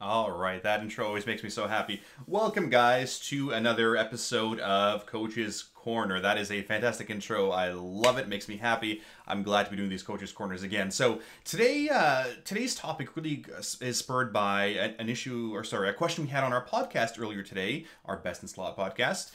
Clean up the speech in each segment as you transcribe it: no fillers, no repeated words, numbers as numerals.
All right, that intro always makes me so happy. Welcome, guys, to another episode of Coach's Corner. That is a fantastic intro. I love it. Makes me happy. I'm glad to be doing these Coach's Corners again. So today, today's topic really is spurred by a question we had on our podcast earlier today, our Best in Slot podcast,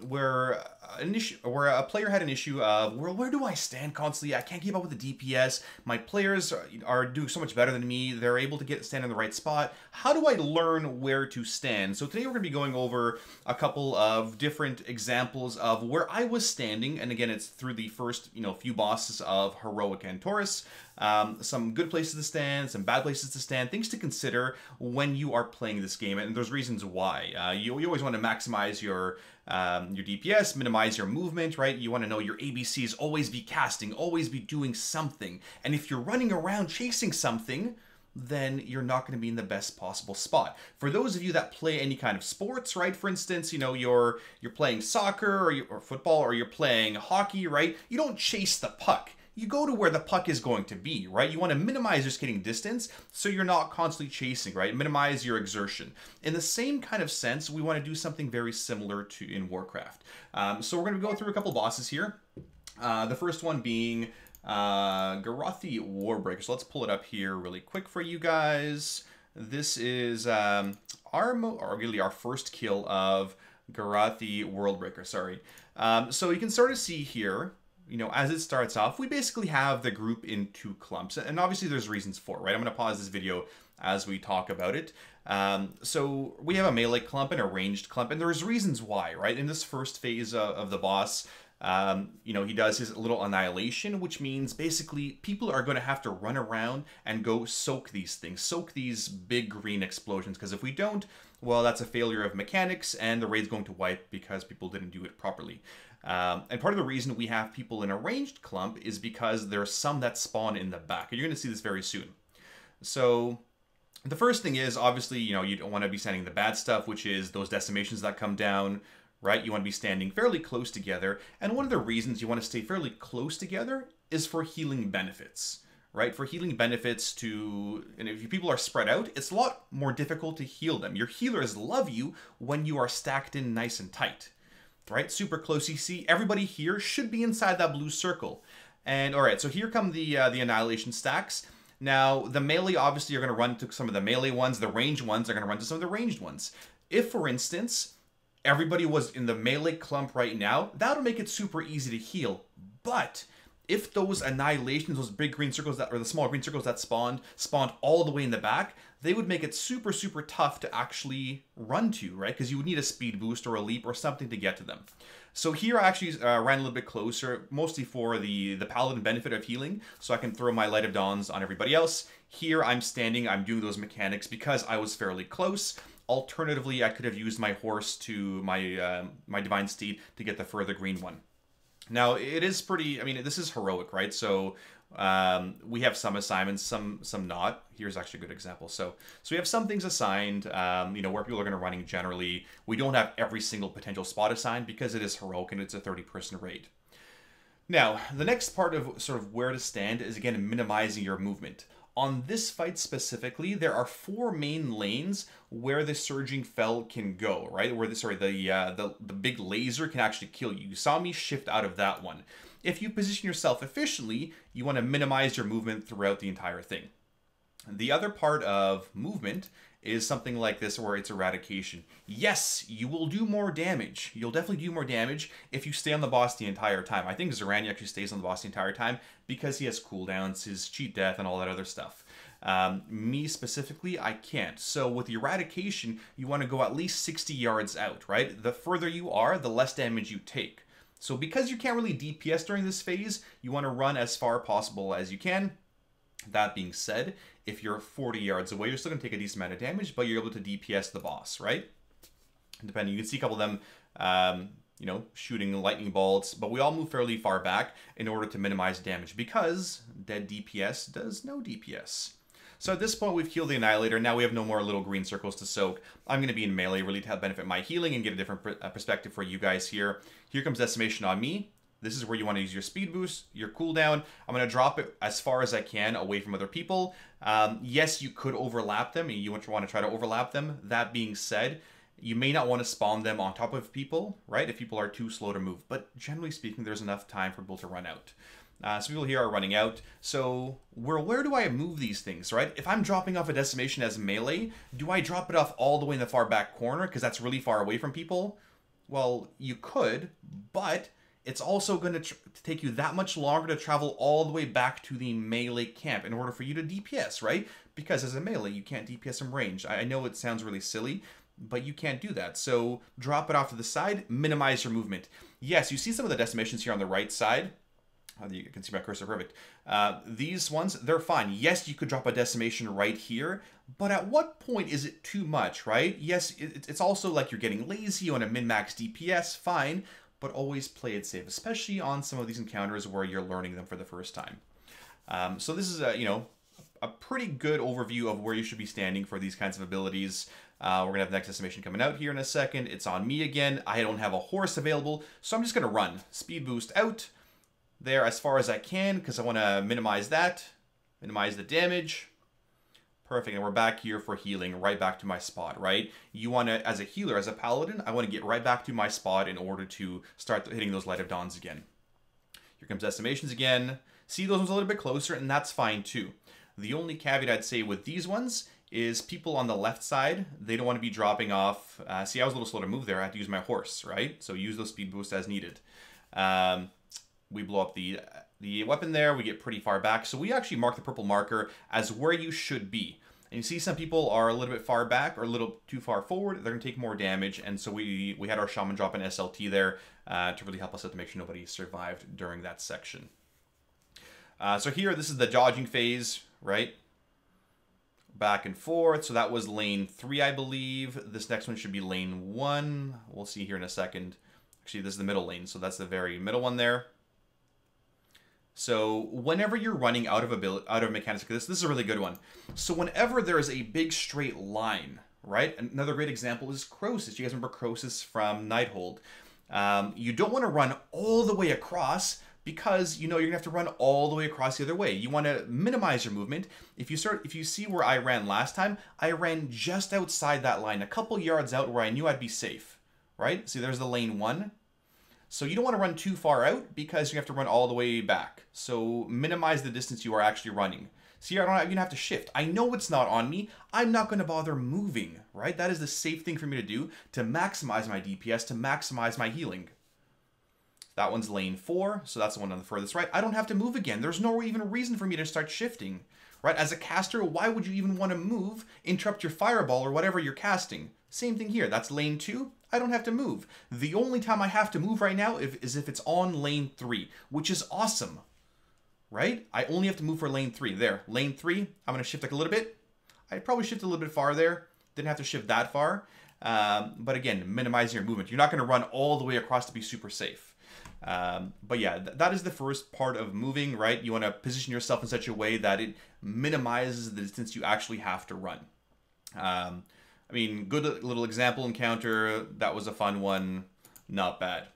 where a player had an issue of, well, where do I stand constantly? I can't keep up with the DPS. My players are doing so much better than me. They're able to stand in the right spot. How do I learn where to stand? So today we're going to be going over a couple of different examples of where I was standing, and again, it's through the first few bosses of Heroic and Taurus. Some good places to stand, some bad places to stand, things to consider when you are playing this game, and there's reasons why. You always want to maximize your DPS, minimize your movement, right? You want to know your ABCs, always be casting, always be doing something. And if you're running around chasing something, then you're not going to be in the best possible spot. For those of you that play any kind of sports, right? For instance, you're playing soccer or football, or you're playing hockey, right? You don't chase the puck. You go to where the puck is going to be, right? You want to minimize just getting distance so you're not constantly chasing, right? Minimize your exertion. In the same kind of sense, we want to do something very similar to in Warcraft. So we're going to go through a couple bosses here. The first one being Garathi Warbreaker. So let's pull it up here really quick for you guys. This is arguably our first kill of Garathi Worldbreaker, sorry. So you can sort of see here, as it starts off, we basically have the group in two clumps. And obviously there's reasons for it, right? I'm going to pause this video as we talk about it. So we have a melee clump and a ranged clump, and there's reasons why, right? In this first phase of the boss, he does his little annihilation, which means basically people are going to have to run around and go soak these things, soak these big green explosions, because if we don't, well, that's a failure of mechanics, and the raid's going to wipe because people didn't do it properly. And part of the reason we have people in a ranged clump is because there are some that spawn in the back, and you're going to see this very soon. So the first thing is, obviously, you don't want to be sending the bad stuff, which is those decimations that come down, right? You want to be standing fairly close together. And one of the reasons you want to stay fairly close together is for healing benefits, right? For healing benefits and if people are spread out, it's a lot more difficult to heal them. Your healers love you when you are stacked in nice and tight, right? Super close. You see, everybody here should be inside that blue circle. And all right, so here come the annihilation stacks. Now, the melee, obviously, you're going to run to some of the melee ones. The ranged ones are going to run to some of the ranged ones. If, for instance, everybody was in the melee clump right now, that'll make it super easy to heal. But if those annihilations, those big green circles or the small green circles that spawned all the way in the back, they would make it super, super tough to actually run to, right? Because you would need a speed boost or a leap or something to get to them. So here I actually ran a little bit closer, mostly for the paladin benefit of healing, so I can throw my Light of Dawns on everybody else. Here I'm standing, I'm doing those mechanics because I was fairly close. Alternatively, I could have used my horse to my Divine Steed to get the further green one. Now, it is pretty, this is heroic, right? So we have some assignments, some not. Here's actually a good example. So we have some things assigned, where people are going to running generally. We don't have every single potential spot assigned because it is heroic and it's a 30-person raid. Now, the next part of sort of where to stand is, again, minimizing your movement. On this fight specifically, there are 4 main lanes where the Surging Fell can go, right? Where the big laser can actually kill you. You saw me shift out of that one. If you position yourself efficiently, you want to minimize your movement throughout the entire thing. The other part of movement is something like this, where it's eradication. Yes, you will do more damage. You'll definitely do more damage if you stay on the boss the entire time. I think Zorani actually stays on the boss the entire time because he has cooldowns, his cheat death, and all that other stuff. Me specifically, I can't. So with the eradication, you want to go at least 60 yards out, right? The further you are, the less damage you take. So because you can't really DPS during this phase, you want to run as far possible as you can. That being said, if you're 40 yards away, you're still going to take a decent amount of damage, but you're able to DPS the boss, right? Depending, you can see a couple of them, shooting lightning bolts, but we all move fairly far back in order to minimize damage because dead DPS does no DPS. So at this point, we've killed the Annihilator. Now we have no more little green circles to soak. I'm going to be in melee really to help benefit my healing and get a different perspective for you guys here. Here comes Decimation on me. This is where you want to use your speed boost, your cooldown. I'm going to drop it as far as I can away from other people. Yes, you could overlap them, and you want to try to overlap them. That being said, you may not want to spawn them on top of people, right? If people are too slow to move. But generally speaking, there's enough time for people to run out. So people here are running out. So where do I move these things, right? If I'm dropping off a decimation as melee, do I drop it off all the way in the far back corner because that's really far away from people? Well, you could, but it's also going to take you that much longer to travel all the way back to the melee camp in order for you to DPS, right? Because as a melee, you can't DPS from range. I know it sounds really silly, but you can't do that. So drop it off to the side, minimize your movement. Yes, you see some of the decimations here on the right side. You can see my cursor perfect. These ones, they're fine. Yes, you could drop a decimation right here, but at what point is it too much, right? Yes, it's also like you're getting lazy, you want to min-max DPS, fine, but always play it safe, especially on some of these encounters where you're learning them for the first time. So this is a pretty good overview of where you should be standing for these kinds of abilities. We're going to have the next decimation coming out here in a second. It's on me again. I don't have a horse available, so I'm just going to run. Speed boost out there as far as I can because I want to minimize that, minimize the damage. Perfect, and we're back here for healing, right back to my spot, right? You want to, as a healer, as a paladin, I want to get right back to my spot in order to start hitting those Light of Dawns again. Here comes decimations again. See, those ones a little bit closer, and that's fine too. The only caveat I'd say with these ones is people on the left side, they don't want to be dropping off. See, I was a little slow to move there. I had to use my horse, right? So use those speed boosts as needed. We blow up the weapon there. We get pretty far back. So we actually mark the purple marker as where you should be. And you see some people are a little bit far back or a little too far forward. They're going to take more damage. And so we had our shaman drop an SLT there to really help us out to make sure nobody survived during that section. So here, this is the dodging phase, right? Back and forth. So that was lane 3, I believe. This next one should be lane 1. We'll see here in a second. Actually, this is the middle lane. So that's the very middle one there. So whenever you're running out of mechanics, this is a really good one. So whenever there is a big straight line, right? Another great example is Croesus. You guys remember Croesus from Nighthold? You don't want to run all the way across because you're gonna have to run all the way across the other way. You want to minimize your movement. If you see where I ran last time, I ran just outside that line, a couple yards out where I knew I'd be safe, right? See, there's the lane 1. So you don't want to run too far out because you have to run all the way back. So minimize the distance you are actually running. See, I don't even have to shift. I know it's not on me. I'm not going to bother moving, right? That is the safe thing for me to do to maximize my DPS, to maximize my healing. That one's lane 4, so that's the one on the furthest right. I don't have to move again. There's no even reason for me to start shifting, right? As a caster, why would you even want to move, interrupt your fireball or whatever you're casting? Same thing here. That's lane 2. I don't have to move. The only time I have to move right now is if it's on lane 3, which is awesome, right? I only have to move for lane 3. There, lane 3, I'm going to shift like a little bit. I probably shifted a little bit far there. Didn't have to shift that far. But again, minimizing your movement. You're not going to run all the way across to be super safe. But yeah, that is the first part of moving, right? You want to position yourself in such a way that it minimizes the distance you actually have to run. I mean, good little example encounter. That was a fun one. Not bad.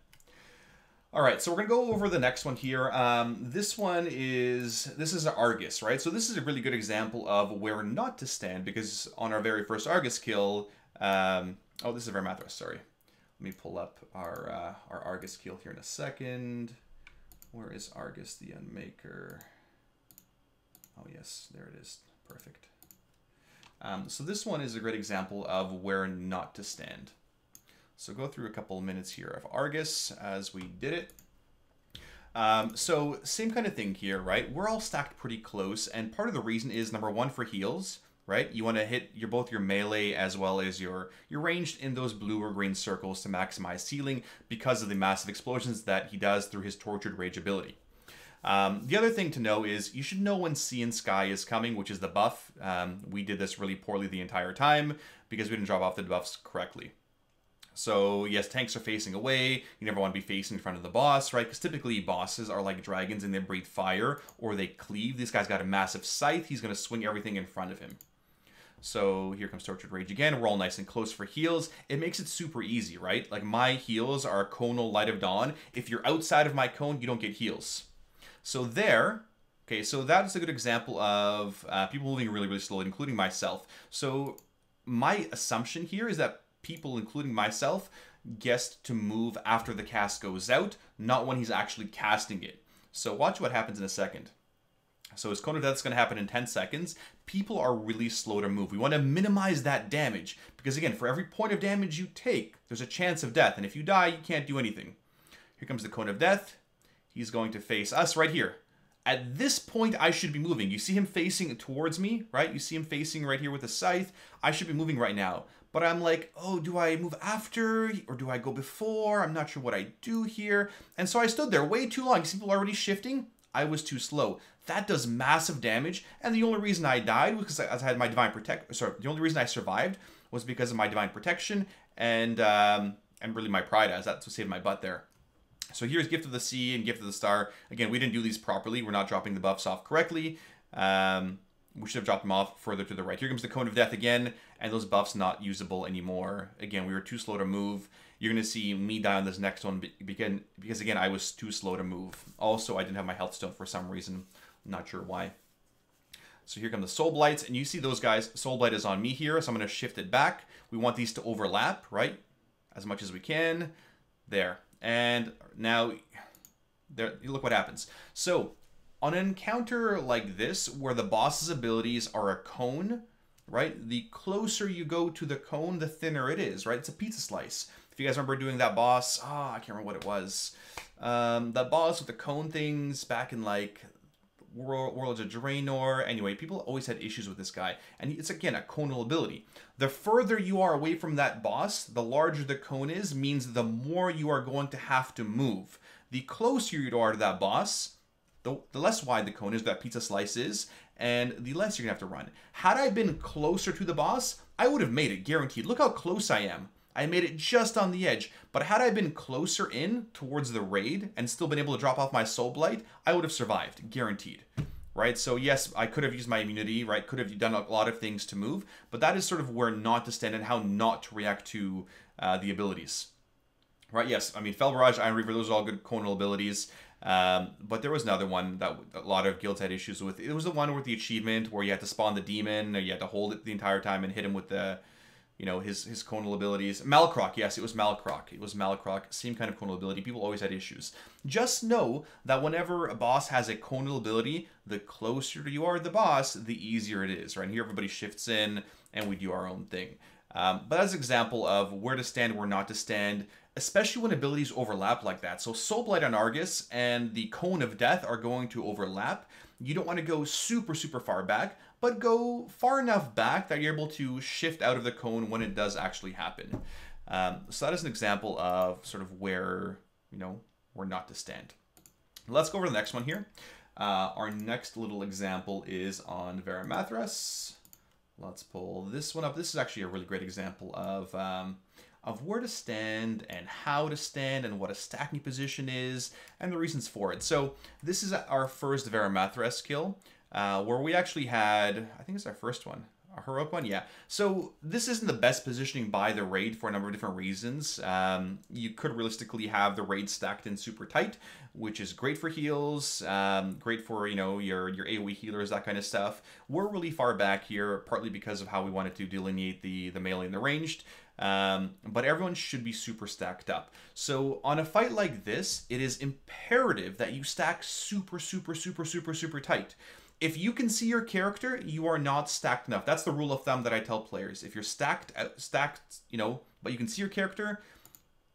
All right, so we're going to go over the next one here. This is an Argus, right? So this is a really good example of where not to stand because on our very first Argus kill, oh, this is a Vermathras, sorry. Let me pull up our Argus kill here in a second. Where is Argus the Unmaker? Oh, yes, there it is. Perfect. So this one is a great example of where not to stand. So go through a couple of minutes here of Argus as we did it. So same kind of thing here, right? We're all stacked pretty close, and part of the reason is number 1 for heals, right? You want to hit both your melee as well as your ranged in those blue or green circles to maximize healing because of the massive explosions that he does through his Tortured Rage ability. The other thing to know is you should know when Sea and Sky is coming, which is the buff. We did this really poorly the entire time because we didn't drop off the buffs correctly. So yes, tanks are facing away. You never want to be facing in front of the boss, right? Because typically bosses are like dragons and they breathe fire or they cleave. This guy's got a massive scythe. He's going to swing everything in front of him. So here comes Tortured Rage again. We're all nice and close for heals. It makes it super easy, right? Like my heals are Conal Light of Dawn. If you're outside of my cone, you don't get heals. So there, okay, so that's a good example of people moving really, really slowly, including myself. So my assumption here is that people, including myself, guess to move after the cast goes out, not when he's actually casting it. So watch what happens in a second. So his Cone of Death is going to happen in 10 seconds. People are really slow to move. We want to minimize that damage because, again, for every point of damage you take, there's a chance of death. And if you die, you can't do anything. Here comes the Cone of Death. He's going to face us right here. At this point, I should be moving. You see him facing towards me, right? You see him facing right here with a scythe. I should be moving right now. But I'm like, oh, do I move after or do I go before? I'm not sure what I do here. And so I stood there way too long. You see people already shifting? I was too slow. That does massive damage, and the only reason I died was because I had my divine the only reason I survived was because of my divine protection and really my pride, as that's what saved my butt there. So here's Gift of the Sea and Gift of the Star. Again, we didn't do these properly. We're not dropping the buffs off correctly. We should have dropped them off further to the right. Here comes the Cone of Death again, and those buffs not usable anymore. Again, we were too slow to move. You're going to see me die on this next one because again, I was too slow to move. Also, I didn't have my health stone for some reason. Not sure why. So here come the Soul Blights, and you see those guys. Soul Blight is on me here, so I'm going to shift it back. We want these to overlap, right? As much as we can. There. And now, there. Look what happens. So, on an encounter like this, where the boss's abilities are a cone, right? The closer you go to the cone, the thinner it is, right? It's a pizza slice. If you guys remember doing that boss, I can't remember what it was. That boss with the cone things back in like Worlds of Draenor. Anyway, people always had issues with this guy. And it's, again, a conal ability. The further you are away from that boss, the larger the cone is, means the more you are going to have to move. The closer you are to that boss, the less wide the cone is, that pizza slice is, and the less you're going to have to run. Had I been closer to the boss, I would have made it, guaranteed. Look how close I am. I made it just on the edge. But had I been closer in towards the raid and still been able to drop off my Soul Blight, I would have survived, guaranteed. Right? So yes, I could have used my immunity, right? Could have done a lot of things to move, but that is sort of where not to stand and how not to react to the abilities. Right? Yes, I mean, Fell Barrage, Iron Reaver, those are all good conal abilities. But there was another one that a lot of guilds had issues with. It was the one with the achievement where you had to spawn the demon, or you had to hold it the entire time and hit him with the, you know, his conal abilities. Malcroc, yes, it was Malcroc. It was Malcroc, same kind of conal ability. People always had issues. Just know that whenever a boss has a conal ability, the closer you are to the boss, the easier it is, right? And here everybody shifts in and we do our own thing. But as an example of where to stand, where not to stand, especially when abilities overlap like that. So Soul Blight on Argus and the Cone of Death are going to overlap. You don't want to go super, super far back, but go far enough back that you're able to shift out of the cone when it does actually happen. So that is an example of sort of where, you know, where not to stand. Let's go over to the next one here. Our next little example is on Varamathras. Let's pull this one up. This is actually a really great example of where to stand and how to stand and what a stacking position is and the reasons for it. So this is our first Varamathras kill, where we actually had, I think it's our first one, a heroic one, yeah. So this isn't the best positioning by the raid for a number of different reasons. You could realistically have the raid stacked in super tight, which is great for heals, great for, you know, your AoE healers, that kind of stuff. We're really far back here, partly because of how we wanted to delineate the melee and the ranged. But everyone should be super stacked up. So on a fight like this, it is imperative that you stack super, super, super, super, super tight. If you can see your character, you are not stacked enough. That's the rule of thumb that I tell players. If you're stacked, you know, but you can see your character,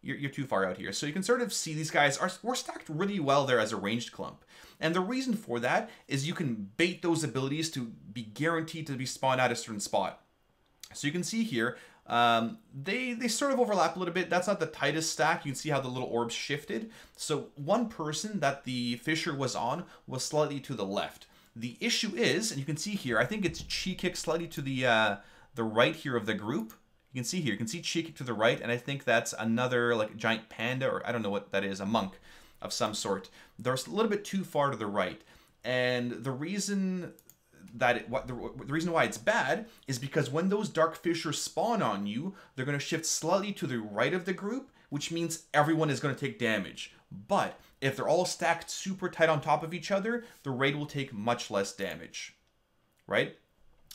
you're too far out here. So you can sort of see these guys we're stacked really well there as a ranged clump. And the reason for that is you can bait those abilities to be guaranteed to be spawned at a certain spot. So you can see here, they sort of overlap a little bit. That's not the tightest stack. You can see how the little orbs shifted. So one person that the Fissure was on was slightly to the left. The issue is, and you can see here, I think it's Chi Kick slightly to the right here of the group. You can see here, you can see Chi Kick to the right, and I think that's another like giant panda, or I don't know what that is, a monk of some sort. They're a little bit too far to the right. And the reason the reason why it's bad is because when those dark fissures spawn on you, they're going to shift slightly to the right of the group, which means everyone is going to take damage. But if they're all stacked super tight on top of each other, the raid will take much less damage, right?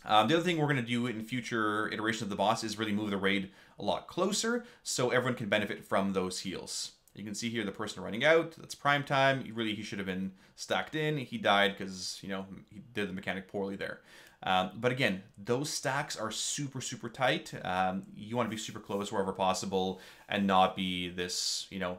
The other thing we're going to do in future iterations of the boss is really move the raid a lot closer so everyone can benefit from those heals. You can see here the person running out, that's prime time. He should have been stacked in. He died because, you know, he did the mechanic poorly there. But again, those stacks are super, super tight. You want to be super close wherever possible and not be this, you know,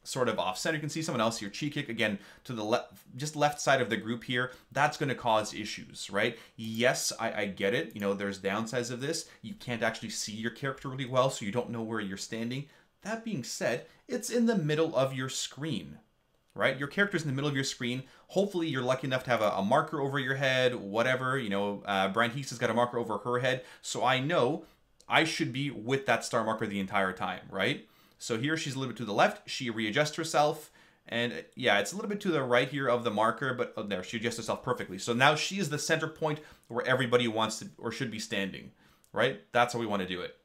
sort of off center. You can see someone else here, cheek kick again to the left, just left side of the group here. That's going to cause issues, right? Yes, I get it. You know, there's downsides of this. You can't actually see your character really well, so you don't know where you're standing. That being said, it's in the middle of your screen, right? Your character's in the middle of your screen. Hopefully you're lucky enough to have a marker over your head, whatever. You know, Brian Heeks has got a marker over her head, so I know I should be with that star marker the entire time, right? So here she's a little bit to the left. She readjusts herself. And yeah, it's a little bit to the right here of the marker, but oh, there, she adjusts herself perfectly. So now she is the center point where everybody wants to or should be standing, right? That's how we want to do it.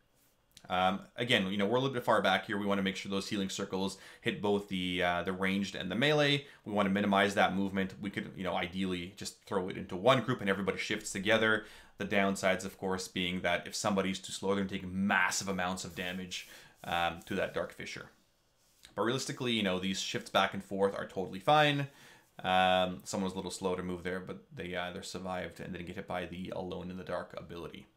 Again, you know, we're a little bit far back here. We want to make sure those healing circles hit both the ranged and the melee. We want to minimize that movement. We could, you know, ideally just throw it into one group and everybody shifts together. The downsides, of course, being that if somebody's too slow, they're going to take massive amounts of damage to that dark fissure. But realistically, you know, these shifts back and forth are totally fine. Someone was a little slow to move there, but they're survived and didn't get hit by the Alone in the Dark ability.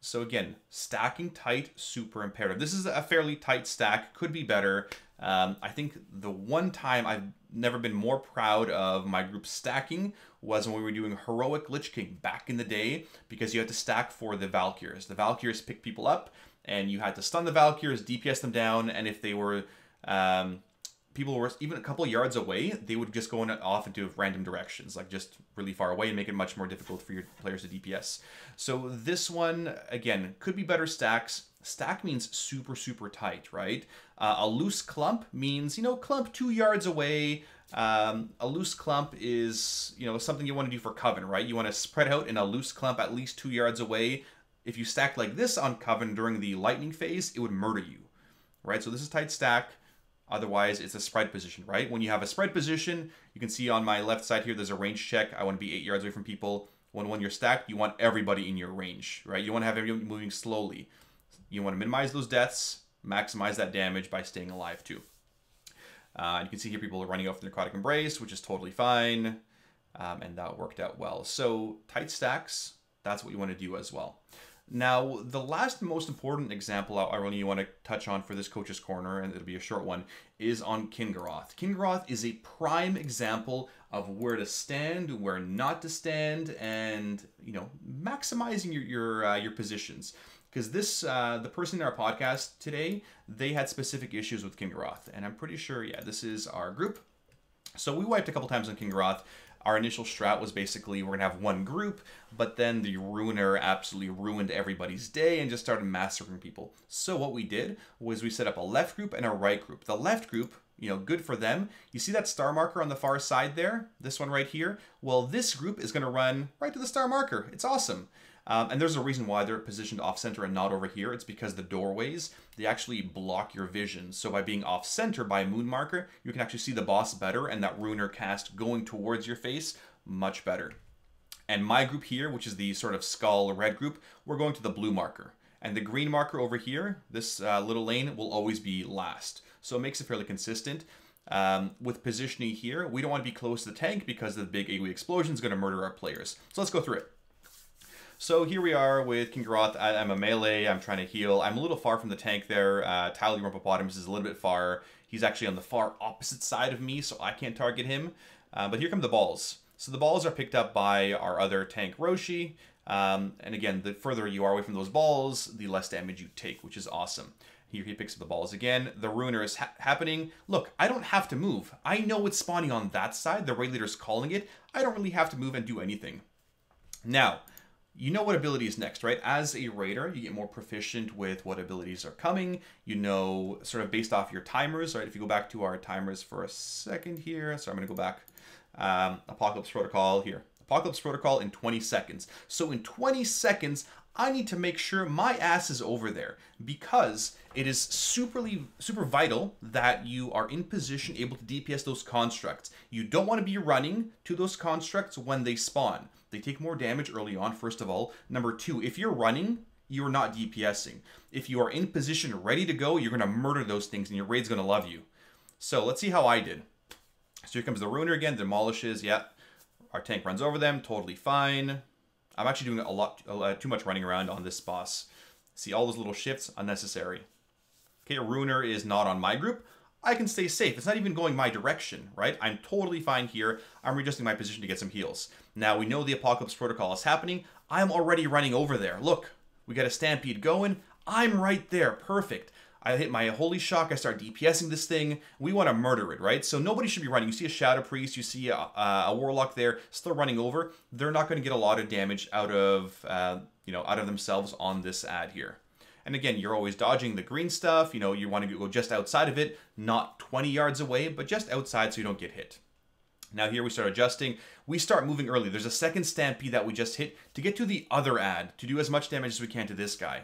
So again, stacking tight, super imperative. This is a fairly tight stack, could be better. I think the one time I've never been more proud of my group stacking was when we were doing Heroic Lich King back in the day, because you had to stack for the Valkyrs. The Valkyrs pick people up, and you had to stun the Valkyrs, DPS them down, and if they were... people were even a couple yards away, they would just go off into random directions, like just really far away, and make it much more difficult for your players to DPS. So this one, again, could be better stacks. Stack means super, super tight, right? A loose clump means, you know, clump 2 yards away. A loose clump is, you know, something you want to do for Coven, right? You want to spread out in a loose clump at least 2 yards away. If you stack like this on Coven during the lightning phase, it would murder you, right? So this is tight stack. Otherwise, it's a spread position, right? When you have a spread position, you can see on my left side here, there's a range check. I want to be 8 yards away from people. When you're stacked, you want everybody in your range, right? You want to have everyone moving slowly. You want to minimize those deaths, maximize that damage by staying alive too. You can see here people are running off the Necrotic Embrace, which is totally fine. And that worked out well. So tight stacks, that's what you want to do as well. Now, the last most important example I really want to touch on for this Coach's Corner, and it'll be a short one, is on Kingaroth. Kingaroth is a prime example of where to stand, where not to stand, and, you know, maximizing your positions. Because this, the person in our podcast today, they had specific issues with Kingaroth, and I'm pretty sure, yeah, this is our group. So we wiped a couple times on Kingaroth. Our initial strat was basically we're going to have one group, but then the Ruiner absolutely ruined everybody's day and just started massacring people. So what we did was we set up a left group and a right group. The left group, you know, good for them. You see that star marker on the far side there? This one right here? Well, this group is going to run right to the star marker. It's awesome. And there's a reason why they're positioned off-center and not over here. It's because the doorways, they actually block your vision. So by being off-center by a moon marker, you can actually see the boss better, and that Ruiner cast going towards your face much better. And my group here, which is the sort of skull red group, we're going to the blue marker. And the green marker over here, this little lane, will always be last. So it makes it fairly consistent. With positioning here, we don't want to be close to the tank because the big AoE explosion is going to murder our players. So let's go through it. So here we are with Kingaroth. I'm a melee. I'm trying to heal. I'm a little far from the tank there. Tyler Rumplepotamus is a little bit far. He's actually on the far opposite side of me, so I can't target him. But here come the balls. So the balls are picked up by our other tank, Roshi. And again, the further you are away from those balls, the less damage you take, which is awesome. Here he picks up the balls again. The Ruiner is happening. Look, I don't have to move. I know it's spawning on that side. The raid leader's calling it. I don't really have to move and do anything. Now, you know what ability is next, right? As a raider, you get more proficient with what abilities are coming. You know, sort of based off your timers, right? If you go back to our timers for a second here. So I'm going to go back. Apocalypse Protocol here. Apocalypse Protocol in 20 seconds. So in 20 seconds, I need to make sure my ass is over there, because it is super vital that you are in position able to DPS those constructs. You don't want to be running to those constructs when they spawn. They take more damage early on, first of all. Number two, if you're running, you're not DPSing. If you are in position ready to go, you're going to murder those things and your raid's going to love you. So let's see how I did. So here comes the Ruiner again, demolishes, yeah. Our tank runs over them, totally fine. I'm actually doing a lot too much running around on this boss. See all those little shifts? Unnecessary. Okay, Ruiner is not on my group. I can stay safe. It's not even going my direction, right? I'm totally fine here. I'm readjusting my position to get some heals. Now, we know the Apocalypse Protocol is happening. I'm already running over there. Look, we got a Stampede going. I'm right there. Perfect. I hit my Holy Shock. I start DPSing this thing. We want to murder it, right? So nobody should be running. You see a Shadow Priest. You see a Warlock there still running over. They're not going to get a lot of damage out of, out of themselves on this ad here. And again, you're always dodging the green stuff. You want to go just outside of it, not 20 yards away, but just outside so you don't get hit. Now here we start adjusting. We start moving early. There's a second Stampede that we just hit to get to the other ad, to do as much damage as we can to this guy.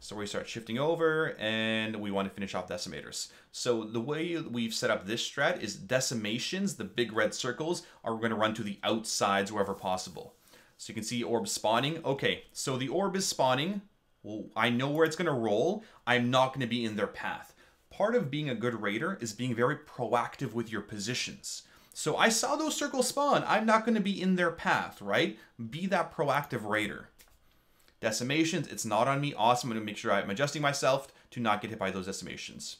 So we start shifting over, and we want to finish off Decimators. So the way we've set up this strat is Decimations, the big red circles, are going to run to the outsides wherever possible. So you can see orbs spawning. Okay, so the orb is spawning. Well, I know where it's going to roll. I'm not going to be in their path. Part of being a good raider is being very proactive with your positions. So I saw those circles spawn. I'm not going to be in their path, right? Be that proactive raider. Decimations, it's not on me. Awesome. I'm going to make sure I'm adjusting myself to not get hit by those decimations.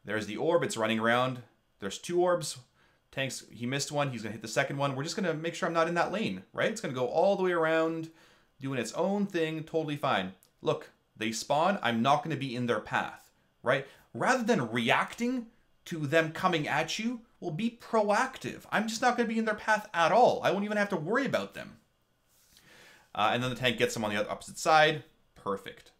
There's the orb. It's running around. There's two orbs. Tanks, he missed one. He's going to hit the second one. We're just going to make sure I'm not in that lane, right? It's going to go all the way around, doing its own thing. Totally fine. Look, they spawn. I'm not going to be in their path, right? Rather than reacting to them coming at you, well, be proactive. I'm just not going to be in their path at all. I won't even have to worry about them. And then the tank gets them on the opposite side. Perfect,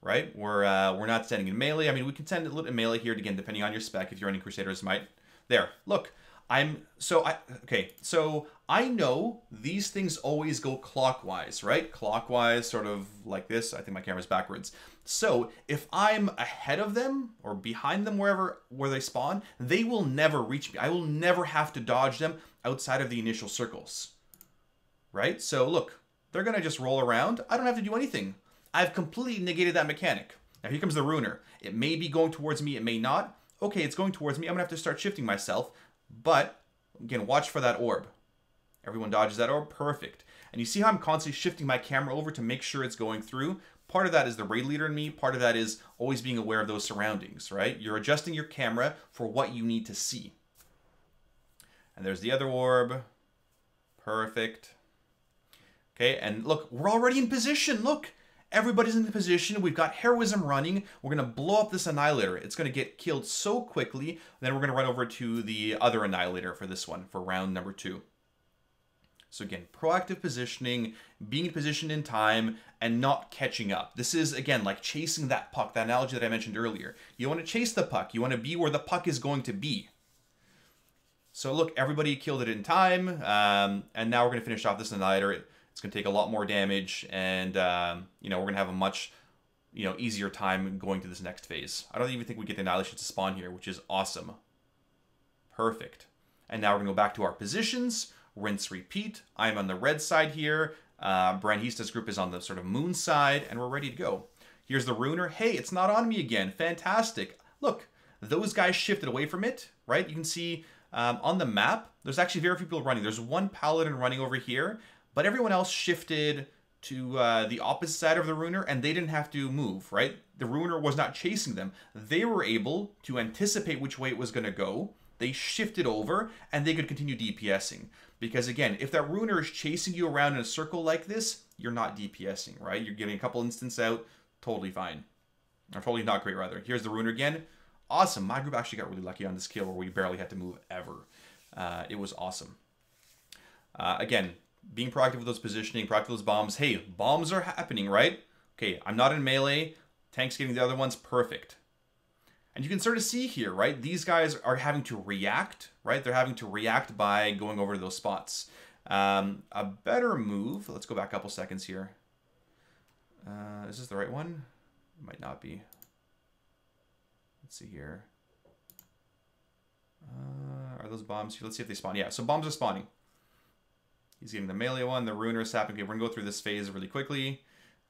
right? We're not standing in melee. I mean, we can stand a little in melee here, again, depending on your spec. If you're running Crusaders, might. There, look. Okay, so I know these things always go clockwise, right? Clockwise, sort of like this. I think my camera's backwards. So if I'm ahead of them or behind them, where they spawn, they will never reach me. I will never have to dodge them outside of the initial circles, right? So look. They're going to just roll around. I don't have to do anything. I've completely negated that mechanic. Now here comes the Ruiner. It may be going towards me. It may not. Okay, it's going towards me. I'm going to have to start shifting myself. But, again, watch for that orb. Everyone dodges that orb. Perfect. And you see how I'm constantly shifting my camera over to make sure it's going through? Part of that is the raid leader in me. Part of that is always being aware of those surroundings, right? You're adjusting your camera for what you need to see. And there's the other orb. Perfect. Okay, and look, we're already in position. Look, everybody's in position. We've got heroism running. We're going to blow up this Annihilator. It's going to get killed so quickly. Then we're going to run over to the other Annihilator for this one, for round number 2. So again, proactive positioning, being in position in time, and not catching up. This is, again, like chasing that puck, that analogy that I mentioned earlier. You want to chase the puck. You want to be where the puck is going to be. So look, everybody killed it in time. And now we're going to finish off this Annihilator. It's going to take a lot more damage, and we're going to have a much easier time going to this next phase. I don't even think we get the Annihilation to spawn here, which is awesome. Perfect. And now we're going to go back to our positions. Rinse, repeat. I'm on the red side here. Branhista's group is on the sort of moon side, and we're ready to go. Here's the Ruiner. Hey, it's not on me again. Fantastic. Look, those guys shifted away from it, right? You can see on the map, there's actually very few people running. There's one Paladin running over here, but everyone else shifted to the opposite side of the Ruiner, and they didn't have to move, right? The Ruiner was not chasing them. They were able to anticipate which way it was going to go. They shifted over, and they could continue DPSing. Because again, if that Ruiner is chasing you around in a circle like this, you're not DPSing, right? You're getting a couple instants out, totally fine. Or totally not great, rather. Here's the Ruiner again. Awesome. My group actually got really lucky on this kill where we barely had to move ever. It was awesome. Again, being proactive with those positioning, proactive with those bombs. Hey, bombs are happening, right? Okay, I'm not in melee. Tank's getting the other ones. Perfect. And you can sort of see here, right? These guys are having to react, right? They're having to react by going over to those spots. A better move, let's go back a couple seconds here. Is this the right one? It might not be. Let's see here. Are those bombs here? Let's see if they spawn. Yeah, so bombs are spawning. He's getting the melee one, the ruiner is happening. Okay, we're gonna go through this phase really quickly.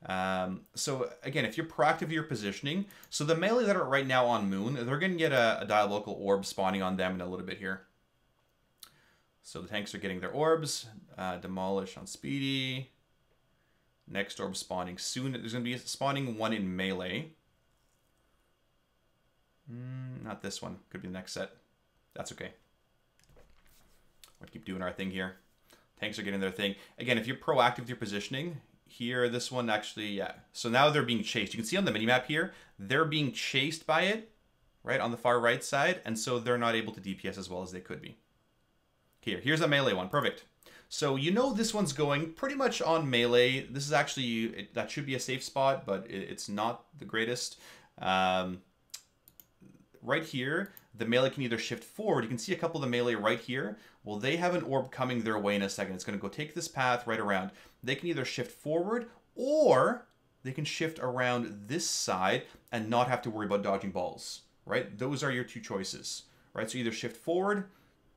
So again, if you're proactive with your positioning, so the melee that are right now on Moon, they're gonna get a diabolical orb spawning on them in a little bit here. So the tanks are getting their orbs. Demolish on Speedy. Next orb spawning soon. There's gonna be spawning one in melee. Not this one. Could be the next set. That's okay. We'll keep doing our thing here. Tanks are getting their thing. Again, if you're proactive with your positioning, here, this one actually, yeah. So now they're being chased. You can see on the minimap here, they're being chased by it, right, on the far right side, and so they're not able to DPS as well as they could be. Okay, here's a melee one. Perfect. So you know this one's going pretty much on melee. This is actually, that should be a safe spot, but it's not the greatest. Right here, the melee can either shift forward. You can see a couple of the melee right here. Well, they have an orb coming their way in a second. It's going to go take this path right around. They can either shift forward or they can shift around this side and not have to worry about dodging balls, right? Those are your two choices, right? So either shift forward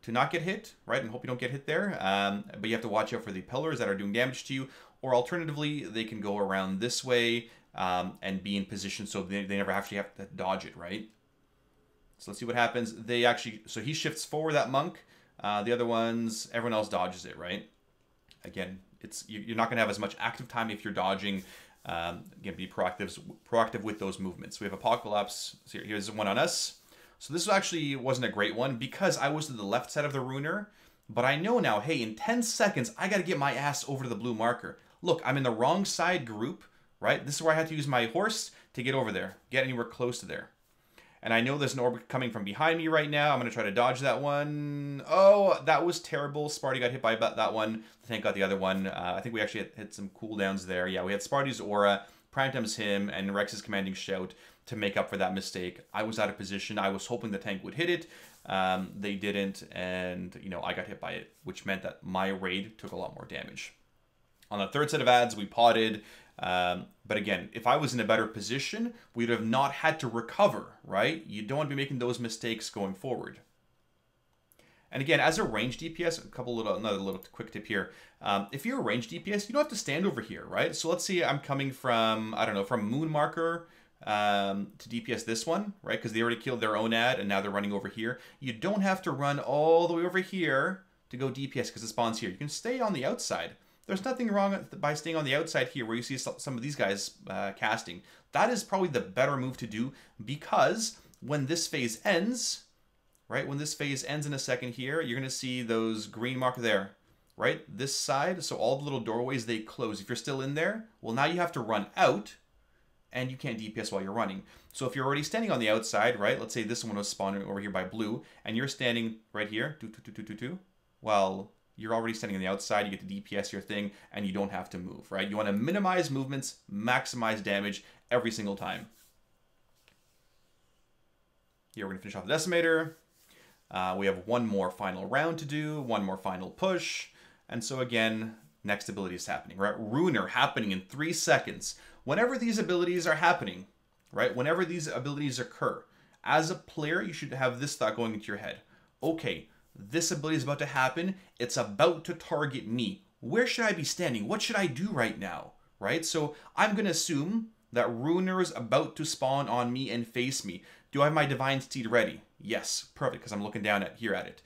to not get hit, right? And hope you don't get hit there. But you have to watch out for the pillars that are doing damage to you. Or alternatively, they can go around this way and be in position so they never actually have to dodge it, right? So let's see what happens. They actually, so he shifts forward, that monk. The other ones, everyone else dodges it, right? Again, you're not going to have as much active time if you're dodging. Again, be proactive with those movements. We have Apocalypse. So here's one on us. So this actually wasn't a great one because I was to the left side of the ruiner. But I know now, hey, in 10 seconds, I got to get my ass over to the blue marker. Look, I'm in the wrong side group, right? This is where I had to use my horse to get over there, get anywhere close to there. And I know there's an orb coming from behind me right now. I'm going to try to dodge that one. Oh, that was terrible. Sparty got hit by that one. The tank got the other one. I think we actually hit some cooldowns there. Yeah, we had Sparty's aura, Primetime's him, and Rex's commanding shout to make up for that mistake. I was out of position. I was hoping the tank would hit it. They didn't, and you know, I got hit by it, which meant that my raid took a lot more damage. On the third set of ads, we potted. But again, if I was in a better position, we'd have not had to recover, right? You don't want to be making those mistakes going forward. And again, as a range DPS, another little quick tip here. If you're a range DPS, you don't have to stand over here, right? So let's say I'm coming from, I don't know, from Moon Marker to DPS this one, right? Because they already killed their own ad and now they're running over here. You don't have to run all the way over here to go DPS because it spawns here. You can stay on the outside. There's nothing wrong by staying on the outside here where you see some of these guys casting. That is probably the better move to do because when this phase ends, right? When this phase ends in a second here, you're going to see those green marker there, right? This side, so all the little doorways, they close. If you're still in there, well, now you have to run out and you can't DPS while you're running. So if you're already standing on the outside, right? Let's say this one was spawning over here by blue and you're standing right here, well, you're already standing on the outside, you get to DPS your thing, and you don't have to move, right? You want to minimize movements, maximize damage every single time. Here we're going to finish off the Decimator. We have one more final round to do, one more final push. And so again, next ability is happening, right? Ruiner happening in 3 seconds. Whenever these abilities are happening, right? Whenever these abilities occur, as a player, you should have this thought going into your head. Okay, this ability is about to happen. It's about to target me. Where should I be standing? What should I do right now? Right? So I'm going to assume that Ruiner is about to spawn on me and face me. Do I have my Divine Steed ready? Yes. Perfect, because I'm looking down here at it.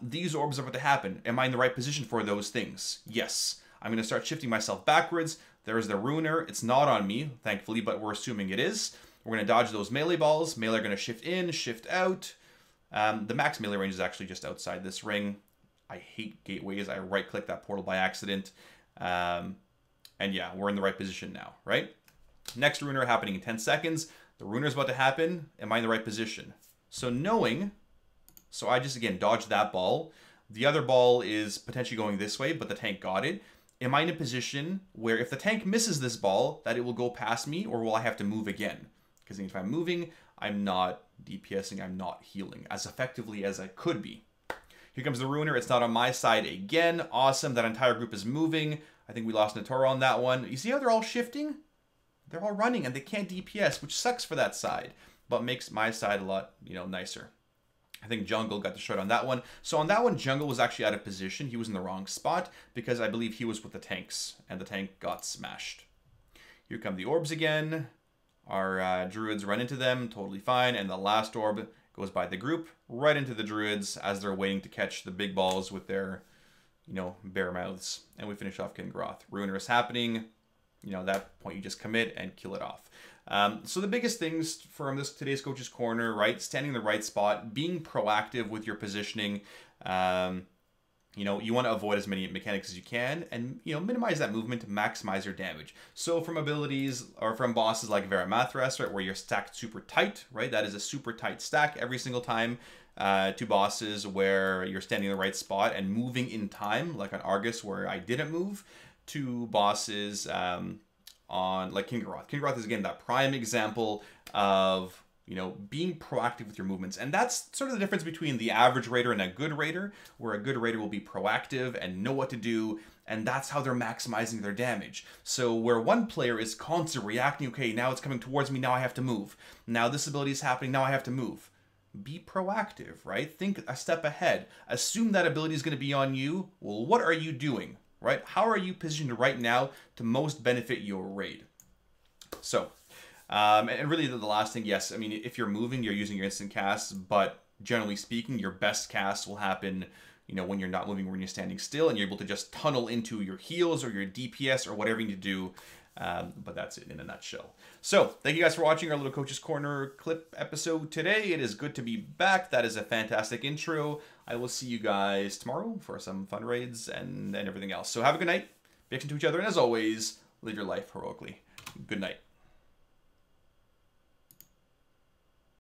These orbs are about to happen. Am I in the right position for those things? Yes. I'm going to start shifting myself backwards. There's the Ruiner. It's not on me, thankfully, but we're assuming it is. We're going to dodge those melee balls. Melee are going to shift in, shift out. The max melee range is actually just outside this ring. I hate gateways. I right-click that portal by accident. And yeah, we're in the right position now, right? Next Ruiner happening in 10 seconds. The Ruiner is about to happen. Am I in the right position? So knowing, so I just, again, dodged that ball. The other ball is potentially going this way, but the tank got it. Am I in a position where if the tank misses this ball, that it will go past me, or will I have to move again? Because if I'm moving, I'm not DPSing, I'm not healing as effectively as I could be. Here comes the Ruiner. It's not on my side again. Awesome. That entire group is moving. I think we lost Natoro on that one. You see how they're all shifting? They're all running and they can't DPS, which sucks for that side, but makes my side a lot, nicer. I think Jungle got the shot on that one. So on that one, Jungle was actually out of position. He was in the wrong spot because I believe he was with the tanks and the tank got smashed. Here come the orbs again. Our druids run into them, totally fine. And the last orb goes by the group, right into the druids as they're waiting to catch the big balls with their, bare mouths. And we finish off Kingroth. Ruiner is happening. At that point you just commit and kill it off. So the biggest things from today's Coach's Corner, right? Standing in the right spot, being proactive with your positioning. You want to avoid as many mechanics as you can and, minimize that movement to maximize your damage. So from abilities or from bosses like Varamathras, right, where you're stacked super tight, right? That is a super tight stack every single time. To bosses where you're standing in the right spot and moving in time, like on Argus where I didn't move, to bosses on like Kingroth. Kingroth is again that prime example of being proactive with your movements. And that's sort of the difference between the average raider and a good raider, where a good raider will be proactive and know what to do, and that's how they're maximizing their damage. So where one player is constantly reacting, okay, now it's coming towards me, now I have to move. Now this ability is happening, now I have to move. Be proactive, right? Think a step ahead. Assume that ability is going to be on you. Well, what are you doing, right? How are you positioned right now to most benefit your raid? So, and really the last thing, yes, I mean, if you're moving, you're using your instant casts, but generally speaking, your best casts will happen, when you're not moving, when you're standing still, and you're able to just tunnel into your heals or your DPS or whatever you need to do. But that's it in a nutshell. So, thank you guys for watching our little Coach's Corner clip episode today. It is good to be back. That is a fantastic intro. I will see you guys tomorrow for some fun raids and everything else. So have a good night. Be excellent to each other, and as always, live your life heroically. Good night.